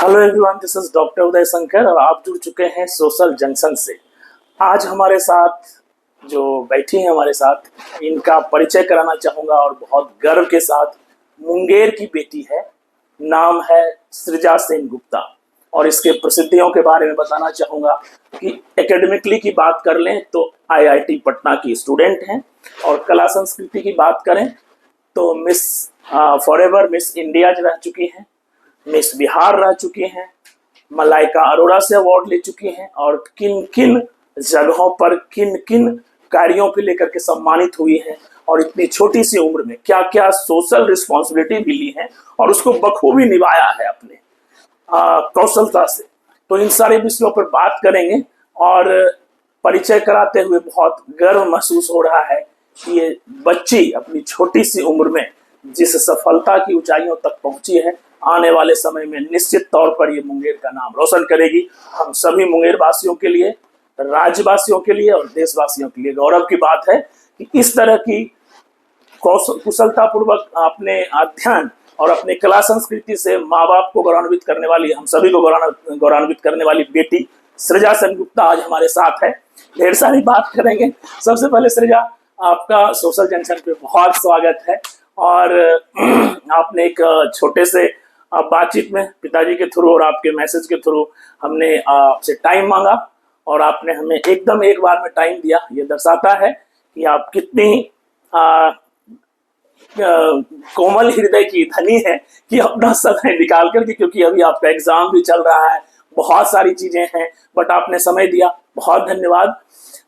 Hello everyone, this is doctor Uday Shankar और आप जुड़ चुके हैं सोशल जंक्शन से। आज हमारे साथ जो बैठी हैं हमारे साथ, इनका परिचय कराना चाहूँगा और बहुत गर्व के साथ। मुंगेर की बेटी है, नाम है सृजा सेन गुप्ता। और इसके प्रसिद्धियों के बारे में बताना चाहूँगा कि एकेडमिकली की बात कर लें तो आईआईटी पटना की स्टूडेंट हैं, और कला संस्कृति की बात करें तो मिस फॉरएवर मिस इंडिया रह चुकी हैं, मिस बिहार रह चुकी हैं, मलाइका अरोड़ा से अवार्ड ले चुकी हैं, और किन किन जगहों पर किन किन कार्यों को लेकर के सम्मानित हुई हैं, और इतनी छोटी सी उम्र में क्या क्या सोशल रिस्पॉन्सिबिलिटी भी ली है और उसको बखूबी निभाया है अपने कौशलता से। तो इन सारे विषयों पर बात करेंगे, और परिचय कराते हुए बहुत गर्व महसूस हो रहा है कि ये बच्ची अपनी छोटी सी उम्र में जिस सफलता की ऊंचाइयों तक पहुंची है, आने वाले समय में निश्चित तौर पर ये मुंगेर का नाम रोशन करेगी। हम सभी मुंगेर वासियों के लिए, राज्यवासियों के लिए और देशवासियों के लिए गौरव की बात है कि इस तरह की कुशलता पूर्वक अपने अध्ययन और अपने कला संस्कृति से माँ बाप को गौरवान्वित करने वाली, हम सभी को गौरवान्वित करने वाली बेटी सृजा सेन गुप्ता आज हमारे साथ है। ढेर सारी बात करेंगे। सबसे पहले सृजा, आपका सोशल जंक्शन पे बहुत स्वागत है। और आपने एक छोटे से बातचीत में पिताजी के थ्रू और आपके मैसेज के थ्रू हमने आपसे टाइम मांगा, और आपने हमें एकदम एक बार में टाइम दिया। ये दर्शाता है कि आप कितनी कोमल हृदय की धनी है कि अपना समय निकाल करके, क्योंकि अभी आपका एग्जाम भी चल रहा है, बहुत सारी चीजें हैं, बट आपने समय दिया, बहुत धन्यवाद।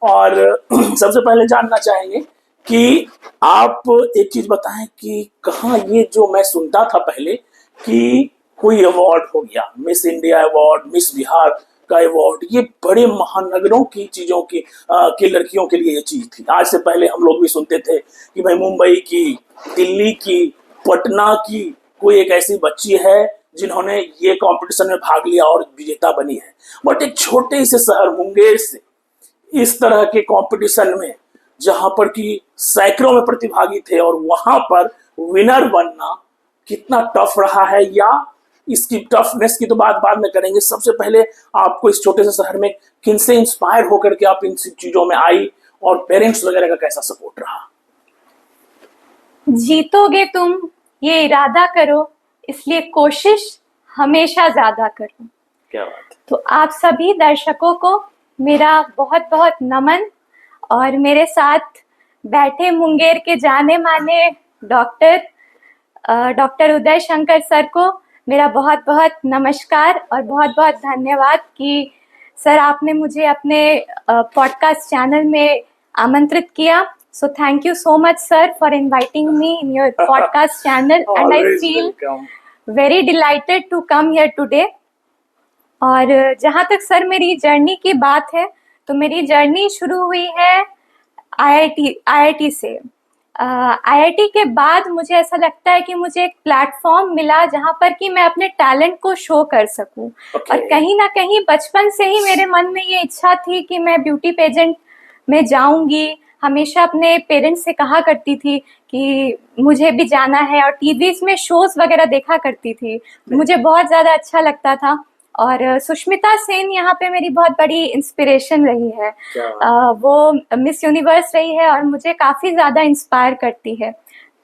और सबसे पहले जानना चाहेंगे कि आप एक चीज बताएं कि कहाँ ये जो मैं सुनता था पहले कि कोई अवार्ड हो गया, miss India award, miss Bihar का अवार्ड, ये बड़े महानगरों की चीजों की लड़कियों के लिए ये चीज थी। आज से पहले हम लोग भी सुनते थे कि भाई मुंबई की, दिल्ली की, पटना की कोई एक ऐसी बच्ची है जिन्होंने ये कंपटीशन में भाग लिया और विजेता बनी है। बट एक छोटे से शहर मुंगेर से इस तरह के कंपटीशन में, जहां पर कि सैकड़ों में प्रतिभागी थे, और वहां पर विनर बनना कितना टफ रहा है, या इसकी टफनेस की तो बात बाद में करेंगे। सबसे पहले आपको इस छोटे से शहर में किन से इंस्पायर होकर के आप इन चीजों में आई, और पेरेंट्स वगैरह का कैसा सपोर्ट रहा? जीतोगे तुम, ये इरादा करो, इसलिए कोशिश हमेशा ज्यादा करो। क्या बात है। तो आप सभी दर्शकों को मेरा बहुत बहुत नमन, और मेरे साथ बैठे मुंगेर के जाने माने डॉक्टर उदय शंकर सर को मेरा बहुत बहुत नमस्कार और बहुत बहुत धन्यवाद कि सर आपने मुझे अपने पॉडकास्ट चैनल में आमंत्रित किया। So thank you so much, sir, for inviting me in your podcast channel, and I feel very delighted to come here today. और जहाँ तक सर मेरी जर्नी की बात है, तो मेरी जर्नी शुरू हुई है आईआईटी से। आईआईटी के बाद मुझे ऐसा लगता है कि मुझे एक प्लेटफॉर्म मिला जहाँ पर कि मैं अपने टैलेंट को शो कर सकूं। और कहीं ना कहीं बचपन से ही मेरे मन में ये इच्छा थी कि मैं ब्यूटी पेजेंट में जाऊंगी। हमेशा अपने पेरेंट्स से कहा करती थी कि मुझे भी जाना है, और टीवीज में शोज वगैरह देखा करती थी, मुझे बहुत ज़्यादा अच्छा लगता था। और सुष्मिता सेन यहाँ पे मेरी बहुत बड़ी इंस्पिरेशन रही है। वो मिस यूनिवर्स रही है और मुझे काफ़ी ज़्यादा इंस्पायर करती है।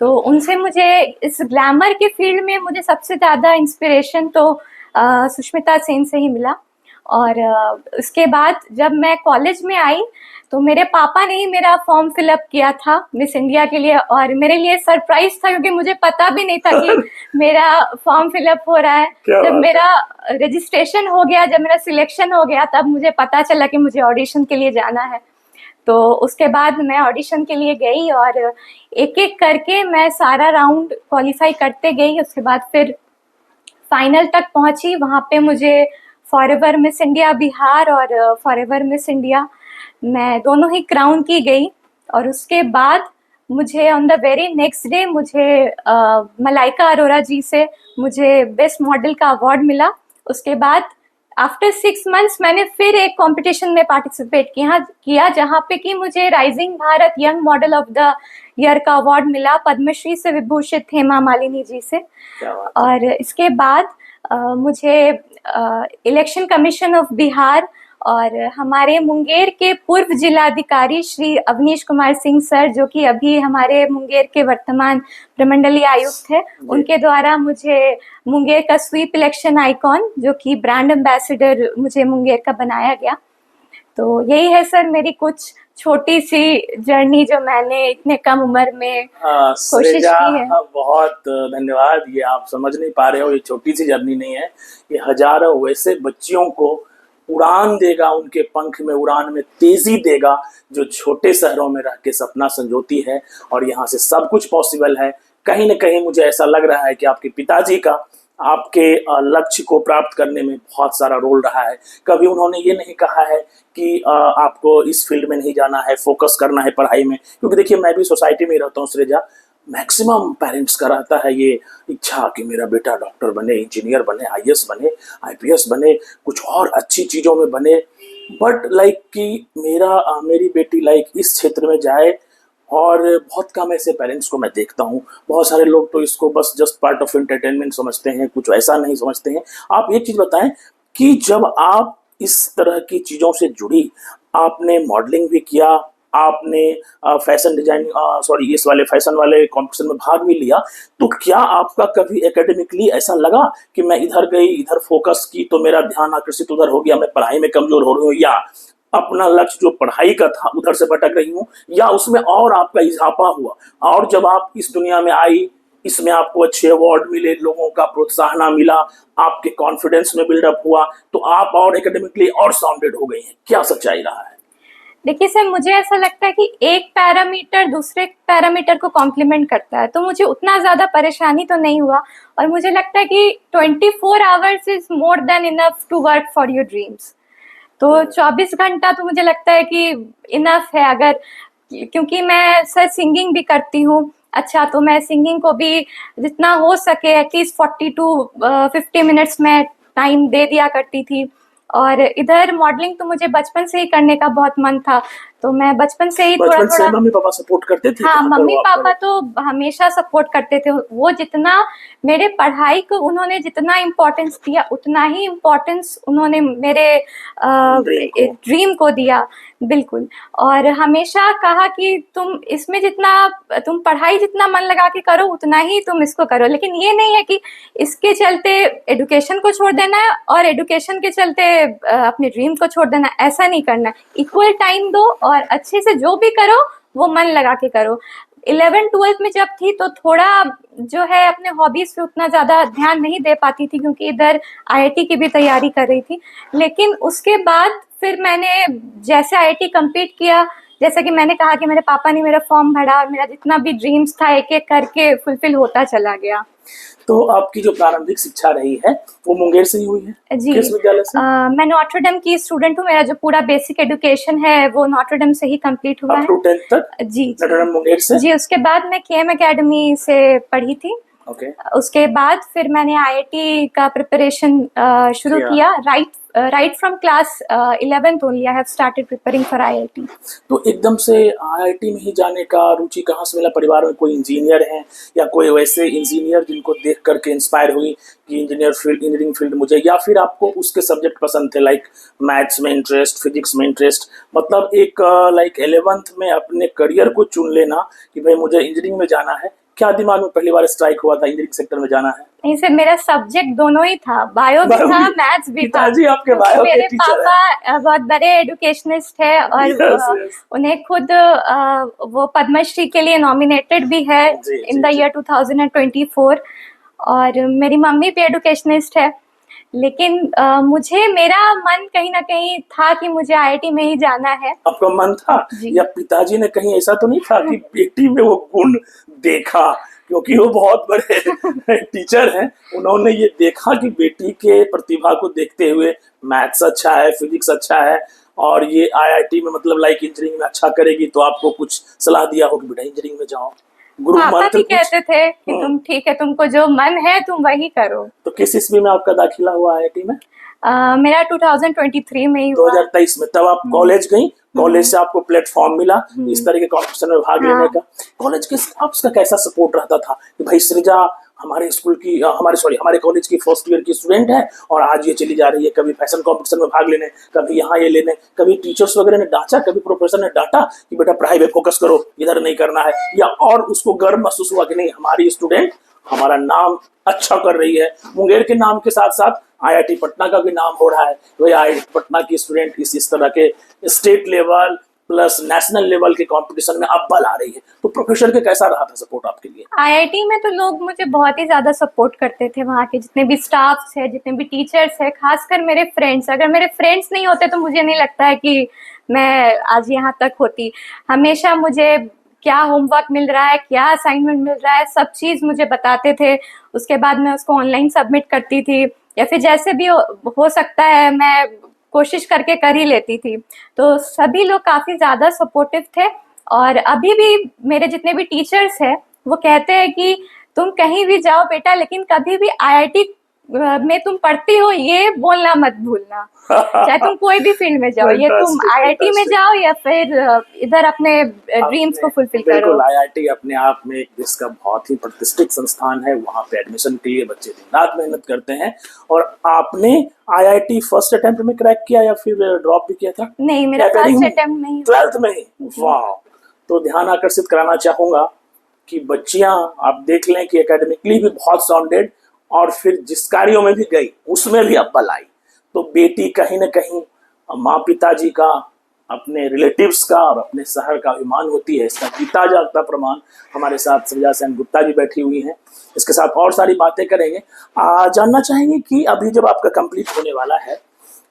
तो उनसे मुझे इस ग्लैमर के फील्ड में मुझे सबसे ज़्यादा इंस्पिरेशन तो सुष्मिता सेन से ही मिला। और उसके बाद जब मैं कॉलेज में आई तो मेरे पापा ने ही मेरा फॉर्म फिलअप किया था मिस इंडिया के लिए, और मेरे लिए सरप्राइज था क्योंकि मुझे पता भी नहीं था कि मेरा फॉर्म फिलअप हो रहा है। जब मेरा रजिस्ट्रेशन हो गया, जब मेरा सिलेक्शन हो गया, तब मुझे पता चला कि मुझे ऑडिशन के लिए जाना है। तो उसके बाद मैं ऑडिशन के लिए गई और एक एक करके मैं सारा राउंड क्वालिफाई करते गई। उसके बाद फिर फाइनल तक पहुंची। वहाँ पे मुझे फॉरएवर मिस इंडिया बिहार और फॉरएवर मिस इंडिया मैं दोनों ही क्राउन की गई। और उसके बाद मुझे on the very next day मुझे मलाइका अरोड़ा जी से मुझे बेस्ट मॉडल का अवार्ड मिला। उसके बाद आफ्टर 6 मंथ्स मैंने फिर एक कंपटीशन में पार्टिसिपेट किया जहाँ पे कि मुझे rising Bharat young model of the year का अवार्ड मिला, पद्मश्री से विभूषित हेमा मालिनी जी से। और इसके बाद मुझे इलेक्शन कमीशन ऑफ बिहार और हमारे मुंगेर के पूर्व जिलाधिकारी श्री अवनीश कुमार सिंह सर, जो कि अभी हमारे मुंगेर के वर्तमान प्रमंडलीय आयुक्त है, उनके द्वारा मुझे मुंगेर का स्वीप इलेक्शन आइकॉन, जो कि ब्रांड एम्बेसडर मुझे मुंगेर का बनाया गया। तो यही है सर मेरी कुछ छोटी सी जर्नी जो मैंने इतने कम उम्र में कोशिश की है। बहुत धन्यवाद। ये आप समझ नहीं पा रहे हो, ये छोटी सी जर्नी नहीं है, ये हजारों वैसे बच्चियों को उड़ान देगा, उनके पंख में उड़ान में तेजी देगा, जो छोटे शहरों में रह के सपना संजोती है और यहाँ से सब कुछ पॉसिबल है। कहीं ना कहीं मुझे ऐसा लग रहा है कि आपके पिताजी का आपके लक्ष्य को प्राप्त करने में बहुत सारा रोल रहा है। कभी उन्होंने ये नहीं कहा है कि आपको इस फील्ड में नहीं जाना है, फोकस करना है पढ़ाई में, क्योंकि देखिए मैं भी सोसाइटी में रहता हूँ सृजा, मैक्सिमम पेरेंट्स का रहता है ये इच्छा कि मेरा बेटा डॉक्टर बने, इंजीनियर बने, आईएएस बने, आईपीएस बने, कुछ और अच्छी चीज़ों में बने, बट लाइक कि मेरी बेटी लाइक इस क्षेत्र में जाए। और बहुत कम ऐसे पेरेंट्स को मैं देखता हूँ, बहुत सारे लोग तो इसको बस जस्ट पार्ट ऑफ एंटरटेनमेंट समझते हैं, कुछ ऐसा नहीं समझते हैं। आप ये चीज़ बताएं कि जब आप इस तरह की चीज़ों से जुड़ी, आपने मॉडलिंग भी किया, आपने फैशन डिजाइनिंग इस वाले फैशन वाले कॉम्पिटिशन में भाग भी लिया, तो क्या आपका कभी एकेडमिकली ऐसा लगा कि मैं इधर गई, इधर फोकस की तो मेरा ध्यान आकर्षित उधर हो गया, मैं पढ़ाई में कमजोर हो रही हूँ, या अपना लक्ष्य जो पढ़ाई का था उधर से भटक रही हूँ, या उसमें और आपका इजाफा हुआ और जब आप इस दुनिया में आई, इसमें आपको अच्छे अवार्ड मिले, लोगों का प्रोत्साहन मिला, आपके कॉन्फिडेंस में बिल्डअप हुआ, तो आप और एकेडमिकली और साउंडेड हो गई हैं? क्या सच्चाई रहा है? देखिए सर, मुझे ऐसा लगता है कि एक पैरामीटर दूसरे पैरामीटर को कॉम्प्लीमेंट करता है, तो मुझे उतना ज़्यादा परेशानी तो नहीं हुआ। और मुझे लगता है कि 24 hours is more than enough to work for your dreams. तो 24 घंटा तो मुझे लगता है कि इनफ है। अगर क्योंकि मैं सर सिंगिंग भी करती हूँ, अच्छा, तो मैं सिंगिंग को भी जितना हो सके एटलीस्ट 40 to 50 मिनट्स में टाइम दे दिया करती थी। और इधर मॉडलिंग तो मुझे बचपन से ही करने का बहुत मन था, तो मैं बचपन से ही बचपन से मम्मी पापा सपोर्ट करते थे? हाँ, मम्मी पापा तो हमेशा सपोर्ट करते थे। वो जितना मेरे पढ़ाई को उन्होंने जितना इम्पोर्टेंस दिया, उतना ही इम्पोर्टेंस उन्होंने मेरे ड्रीम को दिया, बिल्कुल। और हमेशा कहा कि तुम पढ़ाई जितना मन लगा के करो उतना ही तुम इसको करो, लेकिन ये नहीं है कि इसके चलते एडुकेशन को छोड़ देना है और एडुकेशन के चलते अपने ड्रीम को छोड़ देना, ऐसा नहीं करना। इक्वल टाइम दो और अच्छे से जो भी करो वो मन लगा के करो। 11th-12th में जब थी तो थोड़ा जो है अपने हॉबीज पे उतना ज़्यादा ध्यान नहीं दे पाती थी, क्योंकि इधर आईआईटी की भी तैयारी कर रही थी। लेकिन उसके बाद फिर मैंने जैसे आईआईटी कंप्लीट किया, जैसा कि मैंने कहा कि मेरे पापा ने मेरा फॉर्म भरा और मेरा जितना भी ड्रीम्स था एक एक करके फुलफिल होता चला गया। तो आपकी जो प्रारंभिक शिक्षा रही है वो मुंगेर से ही हुई है? जी, किस विद्यालय से? मैं नॉटर डेम की स्टूडेंट हूँ। मेरा जो पूरा बेसिक एजुकेशन है वो नॉटर डेम से ही कंप्लीट हुआ है। 10th तक? जी, नॉटर डेम मुंगेर से? जी। उसके बाद मैं केएम एकेडमी से पढ़ी थी। उसके बाद फिर मैंने आईआईटी का प्रिपरेशन शुरू किया। Right from class 11th only I have started preparing for IIT. तो एकदम से आईआईटी में ही जाने का रुचि कहाँ से मिला? परिवार में कोई इंजीनियर है या कोई वैसे इंजीनियर जिनको देख करके इंस्पायर हुई कि इंजीनियरिंग फील्ड मुझे, या फिर आपको उसके सब्जेक्ट पसंद थे, लाइक मैथ्स में इंटरेस्ट, फिजिक्स में इंटरेस्ट, मतलब एक लाइक 11th में अपने करियर को चुन लेना कि भाई मुझे इंजीनियरिंग में जाना है? क्या दिमाग में पहली बार स्ट्राइक हुआ था इंजीनियरिंग सेक्टर में जाना है? नहीं सर, मेरा सब्जेक्ट दोनों ही था, बायो भी था, मैथ्स भी था। पिताजी आपके बायो के टीचर हैं। मेरे पापा बहुत बड़े एजुकेशनिस्ट है और उन्हें खुद वो पद्मश्री के लिए नॉमिनेटेड भी है इन द ईयर 2024। और मेरी मम्मी भी एजुकेशनिस्ट है, लेकिन मुझे मेरा मन कहीं ना कहीं था कि मुझे आईआईटी में ही जाना है। आपका मन था, या पिताजी ने कहीं ऐसा तो नहीं था कि बेटी में वो गुण देखा, क्योंकि वो बहुत बड़े टीचर हैं, उन्होंने ये देखा कि बेटी के प्रतिभा को देखते हुए मैथ्स अच्छा है, फिजिक्स अच्छा है और ये आईआईटी में मतलब लाइक इंजीनियरिंग में अच्छा करेगी, तो आपको कुछ सलाह दिया हो कि बेटा इंजीनियरिंग में जाओ? पापा भी कहते थे कि तुम ठीक है, तुमको जो मन है तुम वही करो। तो किस ईस्वी में आपका दाखिला हुआ आईआईटी में? मेरा 2023 में ही हुआ। 2023 में? तब आप कॉलेज गई, कॉलेज से आपको प्लेटफॉर्म मिला इस तरह के कॉम्पिटिशन में भाग लेने का। कॉलेज के स्टाफ्स का कैसा सपोर्ट रहता था कि भाई सृजा हमारे स्कूल की हमारे कॉलेज की फर्स्ट ईयर की स्टूडेंट है और आज ये चली जा रही है कभी फैशन कंपटीशन में भाग लेने, कभी यहाँ ये लेने, कभी टीचर्स वगैरह ने डांटा, कभी प्रोफेसर ने डांटा कि बेटा पढ़ाई पे फोकस करो, इधर नहीं करना है, या और उसको गर्व महसूस हुआ कि नहीं हमारी स्टूडेंट हमारा नाम अच्छा कर रही है। मुंगेर के नाम के साथ साथ आईआईटी पटना का भी नाम हो रहा है। वही आईआईटी पटना की स्टूडेंट इस तरह के state level plus national level के कंपटीशन में अव्वल आ रही है। तो प्रोफेसर के कैसा रहा था सपोर्ट आपके लिए? आईआईटी में तो लोग मुझे बहुत ही ज्यादा सपोर्ट करते थे, वहाँ के जितने भी स्टाफ्स है, जितने भी टीचर्स है, खासकर मेरे फ्रेंड्स। अगर मेरे फ्रेंड्स नहीं होते तो मुझे नहीं लगता है कि मैं आज यहाँ तक होती। हमेशा मुझे क्या होमवर्क मिल रहा है, क्या असाइनमेंट मिल रहा है, सब चीज़ मुझे बताते थे। उसके बाद मैं उसको ऑनलाइन सबमिट करती थी, या फिर जैसे भी हो सकता है मैं कोशिश करके कर ही लेती थी। तो सभी लोग काफ़ी ज़्यादा सपोर्टिव थे। और अभी भी मेरे जितने भी टीचर्स हैं वो कहते हैं कि तुम कहीं भी जाओ बेटा, लेकिन कभी भी आईआईटी में तुम पढ़ती हो ये बोलना मत भूलना। चाहे तुम कोई भी फील्ड में जाओ, ये तुम आईआईटी में जाओ या फिर इधर अपने ड्रीम्स को फुलफिल करो। बिल्कुल, आईआईटी अपने आप में एक देश का बहुत ही प्रतिष्ठित संस्थान है। वहाँ पे एडमिशन के लिए बच्चे दिन रात मेहनत करते हैं। और आपने आईआईटी फर्स्ट अटेम्प्ट में क्रैक किया या फिर ड्रॉप भी किया था? नहीं, मेरा फर्स्ट अटेम्प्ट में ही। 12th में ही? वाह! तो ध्यान आकर्षित कराना चाहूंगा कि बच्चियां आप देख लें कि एकेडमिकली भी बहुत साउंडेड और फिर जिस कार्यों में भी गई उसमें भी अव्वल आई। तो बेटी कहीं ना कहीं माँ पिताजी का, अपने रिलेटिव्स का और अपने शहर का अभिमान होती है। इसका जीता जागता प्रमाण हमारे साथ सृजा सेन गुप्ता जी बैठी हुई हैं। इसके साथ और सारी बातें करेंगे। जानना चाहेंगे कि अभी जब आपका कंप्लीट होने वाला है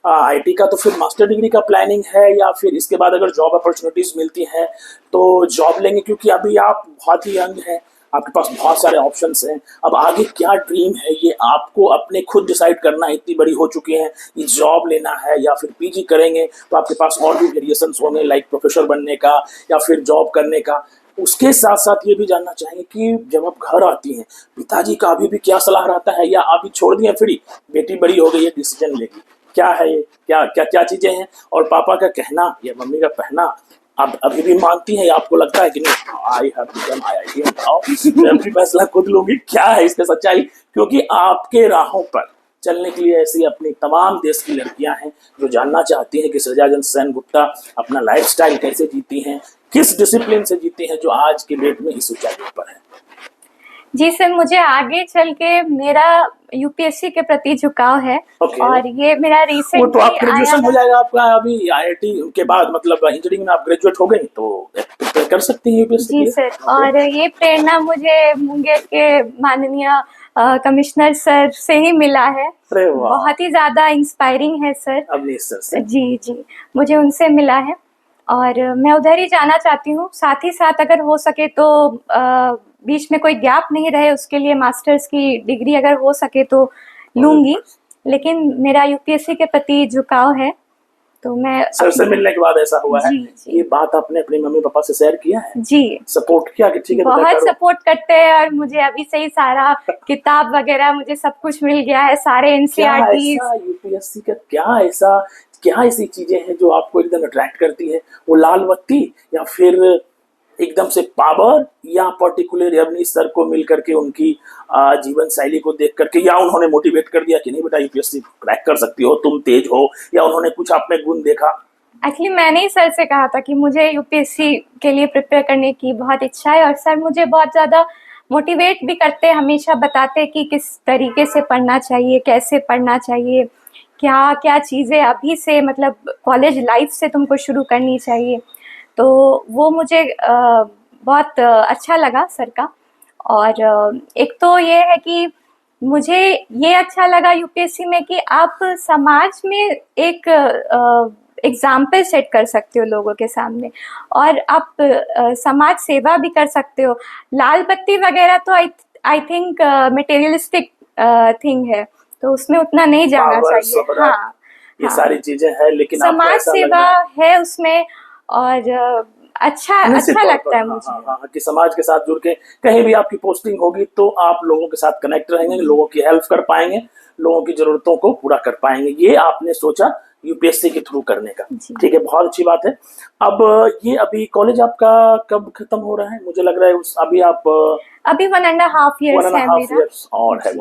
आईटी का, तो फिर मास्टर डिग्री का प्लानिंग है या फिर इसके बाद अगर जॉब अपॉर्चुनिटीज मिलती हैं तो जॉब लेंगे? क्योंकि अभी आप बहुत ही यंग हैं, आपके पास बहुत सारे ऑप्शंस हैं। अब आगे क्या ड्रीम है ये आपको अपने खुद डिसाइड करना है। इतनी बड़ी हो चुकी हैं कि जॉब लेना है या फिर पीजी करेंगे, तो आपके पास और भी वेरिएशंस होंगे, लाइक प्रोफेसर बनने का या फिर जॉब करने का। उसके साथ साथ ये भी जानना चाहेंगे कि जब आप घर आती हैं पिताजी का अभी भी क्या सलाह रहता है, या अभी छोड़ दिए फ्री, बेटी बड़ी हो गई है डिसीजन लेगी? क्या है ये, क्या क्या क्या चीजें हैं? और पापा का कहना या मम्मी का कहना आप अभी भी मानती हैं या आपको लगता है कि नहीं I have become IIT now, मैं अपनी फैसला खुद लूंगी? क्या है इसका सच्चाई? क्योंकि आपके राहों पर चलने के लिए ऐसी अपनी तमाम देश की लड़कियां हैं जो जानना चाहती हैं कि सृजा सेन गुप्ता अपना लाइफस्टाइल कैसे जीती हैं, किस डिसिप्लिन से जीती हैं, जो आज के डेट में इस ऊंचाई पर है। जी सर, मुझे आगे चल के मेरा यूपीएससी के प्रति झुकाव है। और ये मेरा रिसेंटली वो तो आप ग्रेजुएशन हो जाएगा आपका अभी आईआईटी के बाद, मतलब इंजीनियरिंग में आप ग्रेजुएट हो गई तो कर सकती हैं यूपीएससी। जी सर, और ये प्रेरणा मुझे मुंगेर के माननीय कमिश्नर सर से ही मिला है। बहुत ही ज्यादा इंस्पायरिंग है सर। अवनीश सर से? जी, मुझे उनसे मिला है और मैं उधर ही जाना चाहती हूँ। साथ ही साथ अगर हो सके तो बीच में कोई गैप नहीं रहे, उसके लिए मास्टर्स की डिग्री अगर हो सके तो लूंगी। लेकिन मेरा यूपीएससी के प्रति झुकाव है, तो मैं सर से मिलने के बाद ऐसा हुआ है। जी। ये बात आपने अपने मम्मी पापा से शेयर किया है? जी, सपोर्ट किया कि ठीक है बहुत सपोर्ट करते हैं। और मुझे अभी से ही सारा किताब वगैरह मुझे सब कुछ मिल गया है, सारे एनसीईआरटी। यूपीएससी का क्या ऐसी चीजें हैं जो आपको एकदम अट्रैक्ट करती है? वो लाल बत्ती या फिर एकदम से पावर, या पर्टिकुलर अवनीश सर को मिल करके उनकी जीवन शैली को देख करके, या उन्होंने मोटिवेट कर दिया कि नहीं बेटा यूपीएससी क्रैक कर सकती हो, तुम तेज हो, या उन्होंने कुछ आप में गुण देखा? एक्चुअली मैंने ही सर से कहा था कि मुझे यूपीएससी के लिए प्रिपेयर करने की बहुत इच्छा है, और सर मुझे बहुत ज़्यादा मोटिवेट भी करते, हमेशा बताते कि किस तरीके से पढ़ना चाहिए, कैसे पढ़ना चाहिए, क्या क्या चीज़ें अभी से मतलब कॉलेज लाइफ से तुमको शुरू करनी चाहिए। तो वो मुझे बहुत अच्छा लगा सर का। और एक तो ये है कि मुझे ये अच्छा लगा यूपीएससी में कि आप समाज में एक एग्जाम्पल सेट कर सकते हो लोगों के सामने, और आप समाज सेवा भी कर सकते हो। लाल बत्ती वगैरह तो आई थिंक मटेरियलिस्टिक थिंग है, तो उसमें उतना नहीं जाना चाहिए। हाँ, ये सारी चीजें हैं, लेकिन समाज सेवा है उसमें, और अच्छा लगता है मुझे। हाँ, कि समाज के साथ जुड़ के कहीं भी आपकी पोस्टिंग होगी तो आप लोगों के साथ कनेक्ट रहेंगे, लोगों की हेल्प कर पाएंगे, लोगों की जरूरतों को पूरा कर पाएंगे। ये आपने सोचा यूपीएससी के थ्रू करने का, ठीक है, बहुत अच्छी बात है। अब ये अभी कॉलेज आपका कब खत्म हो रहा है? मुझे लग रहा है अभी आप अभी 1.5 वन years एंड है हाफ मेरा। ईयर्स और है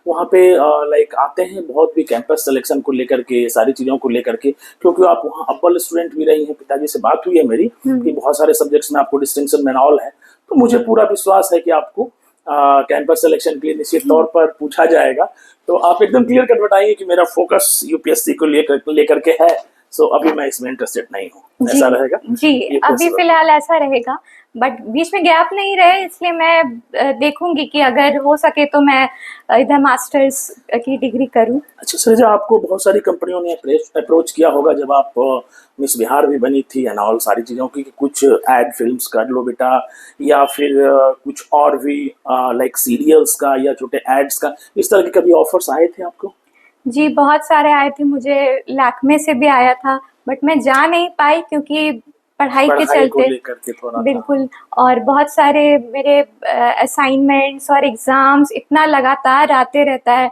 वहाँ पे लाइक आते हैं बहुत भी कैंपस सिलेक्शन को लेकर के, सारी चीज़ों को लेकर के, क्योंकि आप वहाँ अव्वल स्टूडेंट भी रही हैं। पिताजी से बात हुई है मेरी कि बहुत सारे सब्जेक्ट्स में आपको डिस्टिंक्शन मेनॉल है, तो मुझे पूरा विश्वास है कि आपको कैंपस सिलेक्शन के लिए निश्चित तौर पर पूछा जाएगा। तो आप एकदम क्लियर कट बताइए कि मेरा फोकस यूपीएससी को लेकर के है, सो अभी मैं इसमें इंटरेस्टेड नहीं हूँ, जी ऐसा रहेगा जी, ये अभी possible? फिलहाल ऐसा रहेगा, बट बीच में गैप नहीं रहे, इसलिए मैं देखूंगी कि अगर हो सके तो मैं इधर मास्टर्स की डिग्री करूं। अच्छा सर, आपको बहुत सारी कंपनियों ने अप्रोच किया होगा जब आप मिस बिहार भी बनी थी एंड ऑल सारी चीज़ों की, कि कुछ एड फिल्म्स कर लो बेटा, या फिर कुछ और भी लाइक सीरियल्स का या छोटे एड्स का, इस तरह के कभी ऑफर्स आए थे आपको? जी, बहुत सारे आए थे, मुझे लैक्मे से भी आया था, बट मैं जा नहीं पाई क्योंकि पढ़ाई के पढ़ाई को चलते। लेकर के थोड़ा था। बिल्कुल। और बहुत सारे मेरे असाइनमेंट्स और एग्जाम्स इतना लगातार आते रहता है,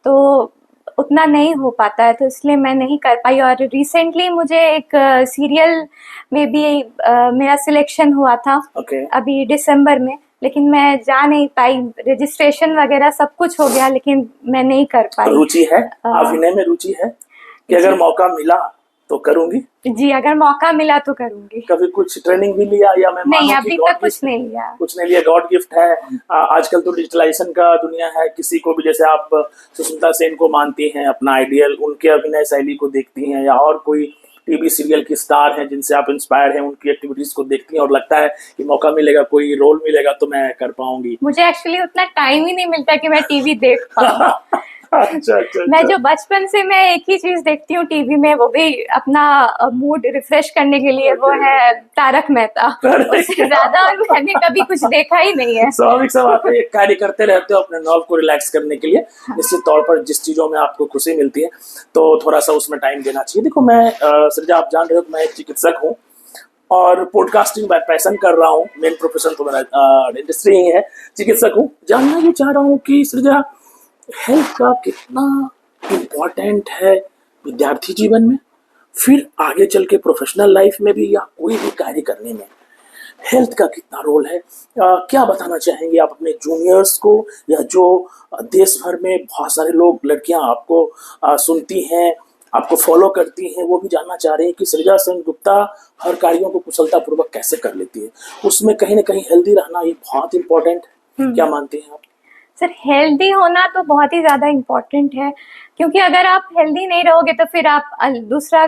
तो उतना नहीं हो पाता है, तो इसलिए मैं नहीं कर पाई। और रिसेंटली मुझे एक सीरियल में भी मेरा सिलेक्शन हुआ था, ओके। अभी दिसंबर में, लेकिन मैं जा नहीं पाई। रजिस्ट्रेशन वगैरह सब कुछ हो गया, लेकिन मैं नहीं कर पाई। रुचि है, अभिनय में रुचि है कि अगर जी। मौका मिला तो करूंगी? जी, अगर मौका मिला तो करूंगी। कभी कुछ ट्रेनिंग भी लिया, या मैं नहीं, मानूं कि अभी गॉड तक कुछ गिफ्ट? नहीं लिया। कुछ नहीं लिया, गॉड गिफ्ट है। आजकल तो डिजिटलाइजेशन का दुनिया है, किसी को भी, जैसे आप सुष्मिता सेन को मानती हैं अपना आइडियल, उनके अभिनय शैली को देखती हैं, या और कोई टीवी सीरियल की स्टार हैं जिनसे आप इंस्पायर हैं, उनकी एक्टिविटीज को देखती हैं और लगता है कि मौका मिलेगा, कोई रोल मिलेगा तो मैं कर पाऊंगी? मुझे एक्चुअली उतना टाइम ही नहीं मिलता कि मैं टीवी देख पाऊँ। अच्छा अच्छा मैं अच्छा। जो बचपन से मैं एक ही चीज देखती हूँ टीवी में, वो भी अपना मूड रिफ्रेश करने के लिए, वो है तारक मेहता। उससे ज्यादा और मैंने कभी कुछ देखा ही नहीं है। स्वाभाविक सब आप एक कार्य करते रहते हो अपने नॉर्व को रिलैक्स करने के लिए, निश्चित तौर पर जिस चीजों में आपको खुशी मिलती है तो थोड़ा सा उसमें टाइम देना चाहिए। देखो मैं सृजा, आप जान रहे हो कि मैं एक चिकित्सक हूँ और पॉडकास्टिंग बाय पैशन कर रहा हूँ, मेन प्रोफेशन तो मेरा इंडस्ट्री ही है, चिकित्सक हूँ। जानना ये चाह रहा हूँ कि सृजा, हेल्थ का कितना इम्पोर्टेंट है विद्यार्थी जीवन में, फिर आगे चल के प्रोफेशनल लाइफ में भी, या कोई भी कार्य करने में हेल्थ का कितना रोल है? क्या बताना चाहेंगे आप अपने जूनियर्स को, या जो देश भर में बहुत सारे लोग, लड़कियां आपको सुनती हैं, आपको फॉलो करती हैं, वो भी जानना चाह रहे हैं कि सृजा सेन गुप्ता हर कार्यों को कुशलतापूर्वक कैसे कर लेती है, उसमें कहीं ना कहीं हेल्दी रहना ये बहुत इंपॉर्टेंट है। क्या मानते हैं आप? सर, हेल्दी होना तो बहुत ही ज़्यादा इम्पोर्टेंट है, क्योंकि अगर आप हेल्दी नहीं रहोगे तो फिर आप दूसरा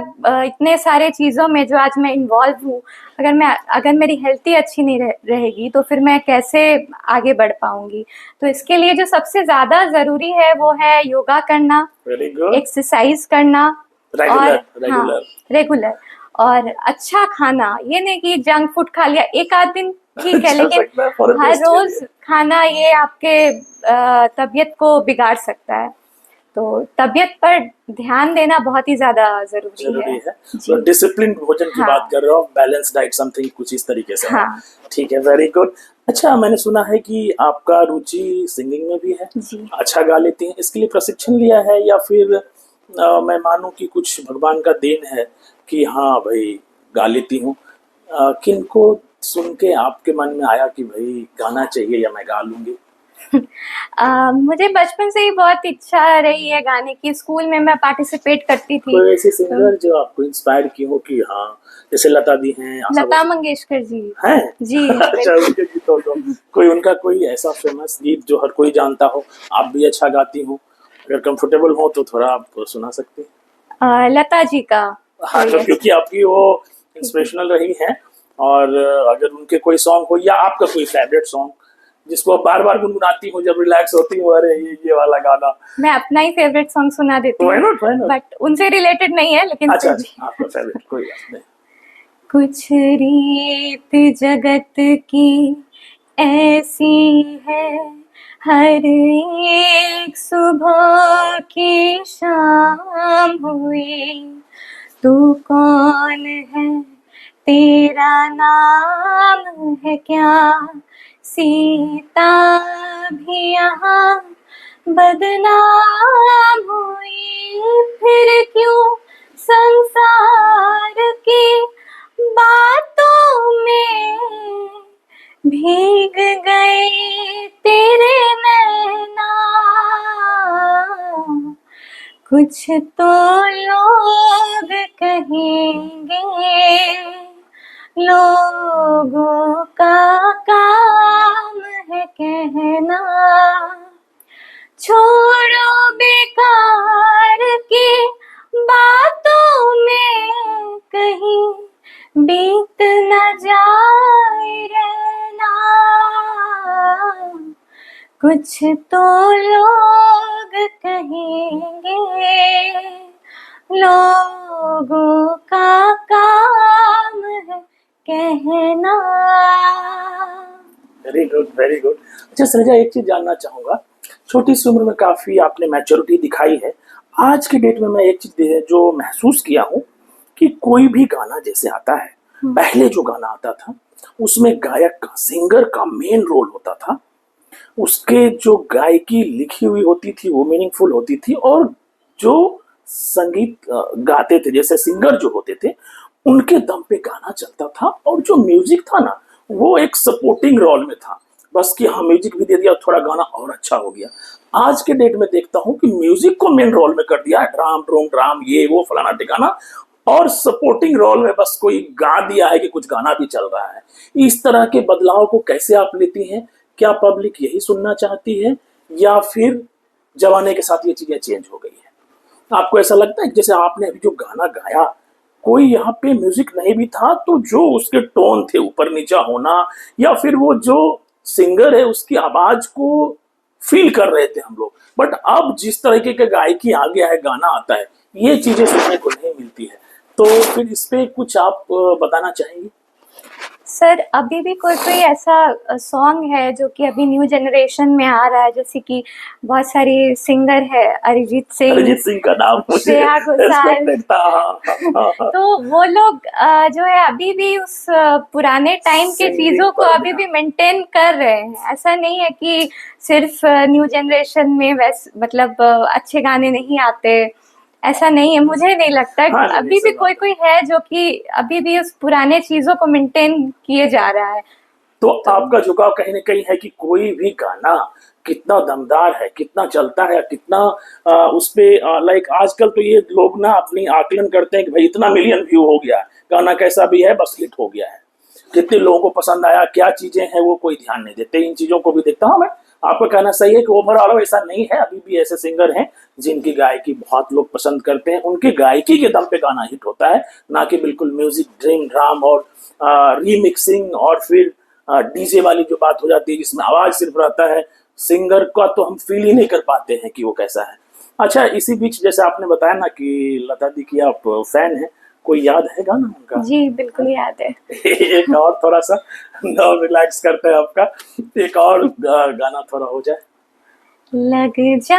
इतने सारे चीज़ों में जो आज मैं इन्वॉल्व हूँ, अगर मेरी हेल्थ ही अच्छी नहीं रहेगी तो फिर मैं कैसे आगे बढ़ पाऊंगी। तो इसके लिए जो सबसे ज़्यादा ज़रूरी है वो है योगा करना, वेरी गुड। एक्सरसाइज करना, रेगुलर और हाँ, रेगुलर, और अच्छा खाना। ये नहीं कि जंक फूड खा लिया एक आध दिन, ठीक है, लेकिन हर रोज खाना ये आपके तबीयत को बिगाड़ सकता है। तो तबीयत पर ध्यान देना बहुत ही ज्यादा जरूरी है। तो डिसिप्लिन भोजन की हाँ। बात कर रहे हो, बैलेंस डाइट समथिंग कुछ इस तरीके से। हाँ। ठीक है, वेरी गुड। अच्छा, मैंने सुना है कि आपका रुचि सिंगिंग में भी है, जी। अच्छा गा लेती हैं, इसके लिए प्रशिक्षण लिया है, या फिर मैं मानूं कि कुछ भगवान का देन है कि हाँ भाई गा लेती हूँ? किनको सुन के आपके मन में आया कि भाई गाना चाहिए या मैं गा लूंगी? मुझे बचपन से ही बहुत इच्छा रही है गाने की। स्कूल में मैं पार्टिसिपेट करती थी। कोई ऐसी सिंगर जो आपको इंस्पायर की हो कि हाँ, जैसे लता दी हैं, लता मंगेशकर जी हैं? जी। अच्छा, उनके गीतों को कोई, उनका कोई ऐसा फेमस गीत जो हर कोई जानता हो, आप भी अच्छा गाती हो, अगर कंफर्टेबल हो तो थोड़ा आप सुना सकते हैं? लता जी का। हाँ, तो क्योंकि आपकी वो इंस्पिरेशनल रही है, और अगर उनके कोई सॉन्ग हो, या आपका कोई फेवरेट सॉन्ग जिसको आप बार बार गुनगुनाती हो जब रिलैक्स होती हो, अरे ये वाला गाना। मैं अपना ही फेवरेट सॉन्ग सुना देती हूँ, बट उनसे रिलेटेड नहीं है, लेकिन अच्छा, आपका फेवरेट कोई बात नहीं। कुछ रीत जगत की ऐसी है, हर एक सुबह की शाम हुई, तू कौन है, तेरा नाम है क्या, सीता भी यहाँ बदनाम हुई, फिर क्यों संसार की बातों में भीग गए कुछ तो लोग कहेंगे, लोगों का काम है कहना, छोड़ो बेकार की बातों में कहीं बीत न जाए रहना। कुछ तो लोग कहेंगे, लोगों का काम है कहना। Very good, very good. अच्छा सृजा, एक चीज जानना चाहूंगा, छोटी सी उम्र में काफी आपने मैच्योरिटी दिखाई है। आज के डेट में मैं एक चीज जो महसूस किया हूँ कि कोई भी गाना जैसे आता है, पहले जो गाना आता था उसमें गायक का, सिंगर का मेन रोल होता था। उसके जो गायकी लिखी हुई होती थी वो मीनिंगफुल होती थी, और जो संगीत गाते थे, जैसे सिंगर जो होते थे, उनके दम पे गाना चलता था। और जो म्यूजिक था ना, वो एक सपोर्टिंग रोल में था, बस कि हाँ म्यूजिक भी दे दिया, थोड़ा गाना और अच्छा हो गया। आज के डेट में देखता हूँ कि म्यूजिक को मेन रोल में कर दिया है, ड्राम ड्रोम ड्राम ये वो फलाना ठिकाना, और सपोर्टिंग रोल में बस कोई गा दिया है कि कुछ गाना भी चल रहा है। इस तरह के बदलाव को कैसे आप लेती हैं? क्या पब्लिक यही सुनना चाहती है, या फिर जमाने के साथ ये चीजें चेंज हो गई है? आपको ऐसा लगता है कि जैसे आपने अभी जो गाना गाया, कोई यहाँ पे म्यूजिक नहीं भी था, तो जो उसके टोन थे ऊपर नीचा होना, या फिर वो जो सिंगर है उसकी आवाज को फील कर रहे थे हम लोग, बट अब जिस तरीके का गायकी आ गया है, गाना आता है, ये चीजें सुनने को नहीं मिलती है। तो फिर इस पे कुछ आप बताना चाहेंगे? सर अभी भी कोई कोई ऐसा सॉन्ग है जो कि अभी न्यू जनरेशन में आ रहा है, जैसे कि बहुत सारी सिंगर है, अरिजीत सिंह का नाम मुझे श्रेया घोषाल expected था। हाँ। तो वो लोग जो है अभी भी उस पुराने टाइम के संगीत चीजों को पर अभी भी मेंटेन कर रहे हैं। ऐसा नहीं है कि सिर्फ न्यू जनरेशन में मतलब अच्छे गाने नहीं आते, ऐसा नहीं है। मुझे नहीं लगता हाँ, कि अभी भी कोई है जो कि अभी भी उस पुराने चीजों को मेंटेन किए जा रहा है। तो आपका झुकाव कहीं ना कहीं है कि कोई भी गाना कितना दमदार है, कितना चलता है, कितना उस पे लाइक आजकल तो ये लोग ना अपनी आकलन करते हैं कि भाई इतना मिलियन व्यू हो गया, गाना कैसा भी है बस हिट हो गया है, कितने लोगों को पसंद आया, क्या चीजें हैं वो कोई ध्यान नहीं देते। इन चीजों को भी देखता हूँ मैं। आपका कहना सही है कि ओवरऑल ऐसा नहीं है, अभी भी ऐसे सिंगर हैं जिनकी गायकी बहुत लोग पसंद करते हैं, उनकी गायकी के दम पे गाना हिट होता है, ना कि बिल्कुल म्यूजिक ड्रीम ड्राम और रीमिक्सिंग और फिर डीजे वाली जो बात हो जाती है जिसमें आवाज सिर्फ रहता है, सिंगर का तो हम फील ही नहीं कर पाते हैं कि वो कैसा है। अच्छा, इसी बीच जैसे आपने बताया ना कि लता दी की आप फैन हैं, कोई याद है गाना उनका? जी बिल्कुल याद है। एक और थोड़ा सा रिलैक्स करते हैं आपका, एक और गाना थोड़ा हो जाए। लग जा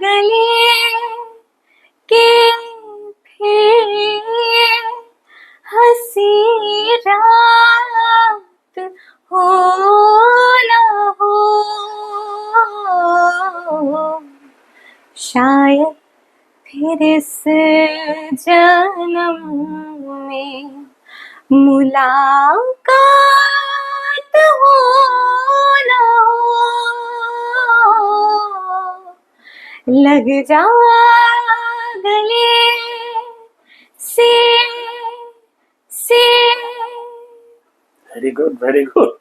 गले के फिर हंसी रात हो न हो, शायद फिर इस जन्म में मुलाकात हो न हो। लग जा गले से वेरी गुड, वेरी गुड।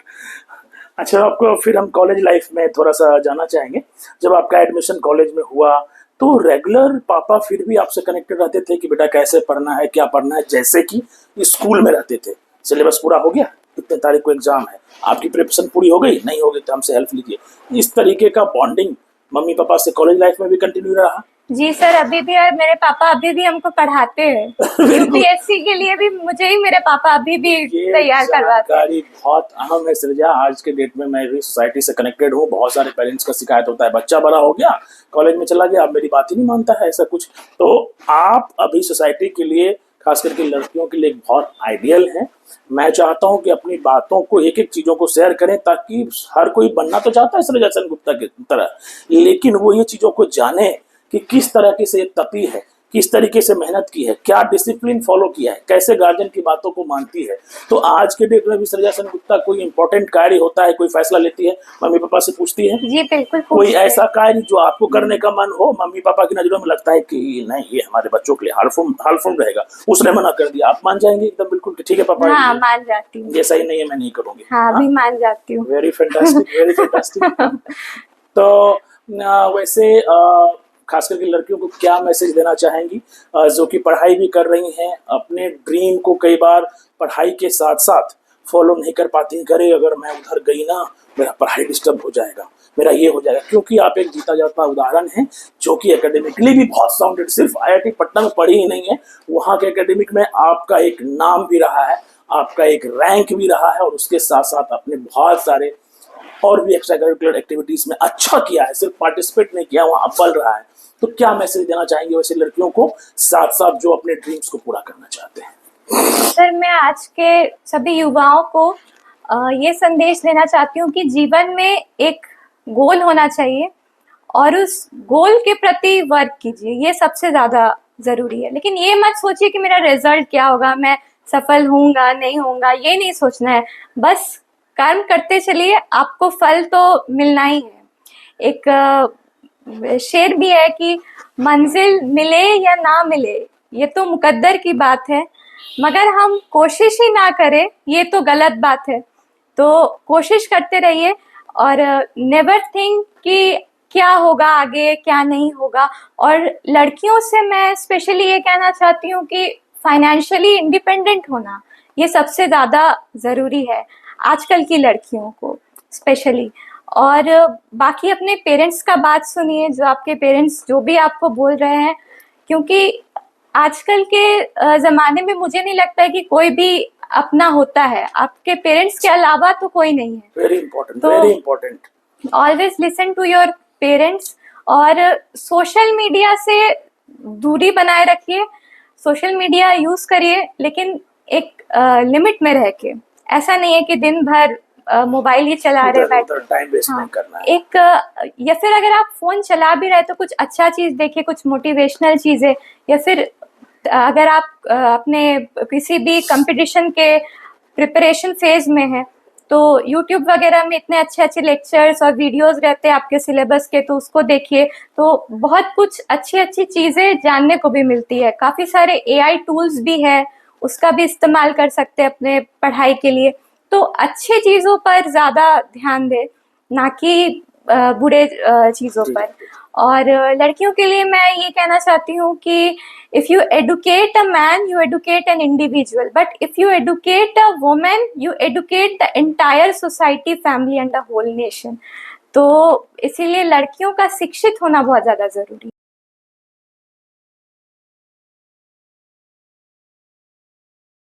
अच्छा, आपको फिर हम कॉलेज लाइफ में थोड़ा सा जाना चाहेंगे। जब आपका एडमिशन कॉलेज में हुआ तो रेगुलर पापा फिर भी आपसे कनेक्टेड रहते थे कि बेटा कैसे पढ़ना है, क्या पढ़ना है, जैसे कि स्कूल में रहते थे? सिलेबस पूरा हो गया, कितने तारीख को एग्जाम है, आपकी प्रिपरेशन पूरी हो गई, नहीं हो गई तो हमसे हेल्प लीजिए। इस तरीके का बॉन्डिंग मम्मी पापा से कॉलेज लाइफ में भी कंटिन्यू रहा? जी सर, अभी भी, और मेरे पापा अभी भी हमको पढ़ाते हैं। यूपीएससी के लिए भी मुझे ही मेरे पापा अभी भी तैयार करवाते हैं। जानकारी बहुत अहम है सृजा। आज के डेट में मैं भी सोसाइटी से कनेक्टेड हूँ, बहुत सारे पेरेंट्स का शिकायत होता है, बच्चा बड़ा हो गया, कॉलेज में चला गया, अब मेरी बात ही नहीं मानता है, ऐसा कुछ। तो आप अभी सोसाइटी के लिए, खास करके लड़कियों के लिए बहुत आइडियल है। मैं चाहता हूं कि अपनी बातों को, एक एक चीजों को शेयर करें, ताकि हर कोई बनना तो चाहता है सृजा सेनगुप्ता की तरह, लेकिन वो ये चीजों को जाने कि किस तरह की से तपी है, किस तरीके से मेहनत की है, क्या डिसिप्लिन फॉलो किया है, कैसे गार्जियन की बातों को मानती है। तो आज के डेट में भी सृजा सेन गुप्ता कोई इंपॉर्टेंट कार्य होता है, कोई फैसला लेती है, मम्मी पापा से पूछती है? जी बिल्कुल कोई पूछते हैं। ऐसा कार्य जो आपको करने का मन हो, मम्मी पापा की नजरों में लगता है कि नहीं ये हमारे बच्चों के लिए हार्मफुल रहेगा, उसने मना कर दिया, आप मान जाएंगे एकदम बिल्कुल कि ठीक है पापा हाँ मान जाती हूँ। ये सही नहीं है, मैं नहीं करूंगी? हाँ भी मान जाती हूँ। Very fantastic, very fantastic. तो वैसे खास करके लड़कियों को क्या मैसेज देना चाहेंगी जो कि पढ़ाई भी कर रही हैं, अपने ड्रीम को कई बार पढ़ाई के साथ साथ फॉलो नहीं कर पाती? करे अगर मैं उधर गई ना, मेरा पढ़ाई डिस्टर्ब हो जाएगा, मेरा ये हो जाएगा। क्योंकि आप एक जीता जाता उदाहरण हैं जो कि एकेडमिकली भी बहुत साउंडेड, सिर्फ आईआईटी पटना में पढ़ी ही नहीं है, वहाँ के एकेडमिक में आपका एक नाम भी रहा है, आपका एक रैंक भी रहा है, और उसके साथ साथ आपने बहुत सारे और भी एक्स्ट्रा करिकुलर एक्टिविटीज में अच्छा किया है, सिर्फ पार्टिसिपेट नहीं किया, वहाँ पल रहा है। तो क्या मैसेज देना चाहेंगे वैसे लड़कियों को, साथ साथ जो अपने ड्रीम्स को पूरा करना चाहते हैं? सर मैं आज के सभी युवाओं को ये संदेश देना चाहती हूँ कि जीवन में एक गोल होना चाहिए और उस गोल के प्रति वर्क कीजिए, ये सबसे ज़्यादा ज़रूरी है। लेकिन ये मत सोचिए कि मेरा रिजल्ट क्या होगा, मैं सफल होऊंगा नहीं होऊंगा, ये नहीं सोचना है। बस कर्म करते चलिए, आपको फल तो मिलना ही है। एक शेर भी है कि मंजिल मिले या ना मिले ये तो मुकद्दर की बात है, मगर हम कोशिश ही ना करें ये तो गलत बात है। तो कोशिश करते रहिए और नेवर थिंक कि क्या होगा आगे क्या नहीं होगा। और लड़कियों से मैं स्पेशली ये कहना चाहती हूँ कि फाइनेंशियली इंडिपेंडेंट होना ये सबसे ज़्यादा ज़रूरी है आजकल की लड़कियों को स्पेशली। और बाकी अपने पेरेंट्स का बात सुनिए, जो आपके पेरेंट्स जो भी आपको बोल रहे हैं, क्योंकि आजकल के ज़माने में मुझे नहीं लगता है कि कोई भी अपना होता है, आपके पेरेंट्स के अलावा तो कोई नहीं है। वेरी इंपॉर्टेंट, तो very important. Always listen to your parents और सोशल मीडिया से दूरी बनाए रखिए। सोशल मीडिया यूज करिए लेकिन एक लिमिट में रह के, ऐसा नहीं है कि दिन भर मोबाइल ही चला रहे बैठे। टाइम वेस्ट हाँ, नहीं करना है। एक या फिर अगर आप फोन चला भी रहे तो कुछ अच्छा चीज देखिए, कुछ मोटिवेशनल चीजें, या फिर अगर आप अपने किसी भी कंपटीशन के प्रिपरेशन फेज में हैं तो यूट्यूब वगैरह में इतने अच्छे अच्छे लेक्चर्स और वीडियोस रहते हैं आपके सिलेबस के, तो उसको देखिए। तो बहुत कुछ अच्छी अच्छी चीज़ें जानने को भी मिलती है। काफ़ी सारे एआई टूल्स भी है, उसका भी इस्तेमाल कर सकते हैं अपने पढ़ाई के लिए। तो अच्छी चीज़ों पर ज़्यादा ध्यान दें, ना कि बुरे चीज़ों पर। और लड़कियों के लिए मैं ये कहना चाहती हूँ कि if you educate a man, you educate an individual, but if you educate a woman, you educate the entire society, family and the whole nation. तो इसीलिए लड़कियों का शिक्षित होना बहुत ज़्यादा ज़रूरी है।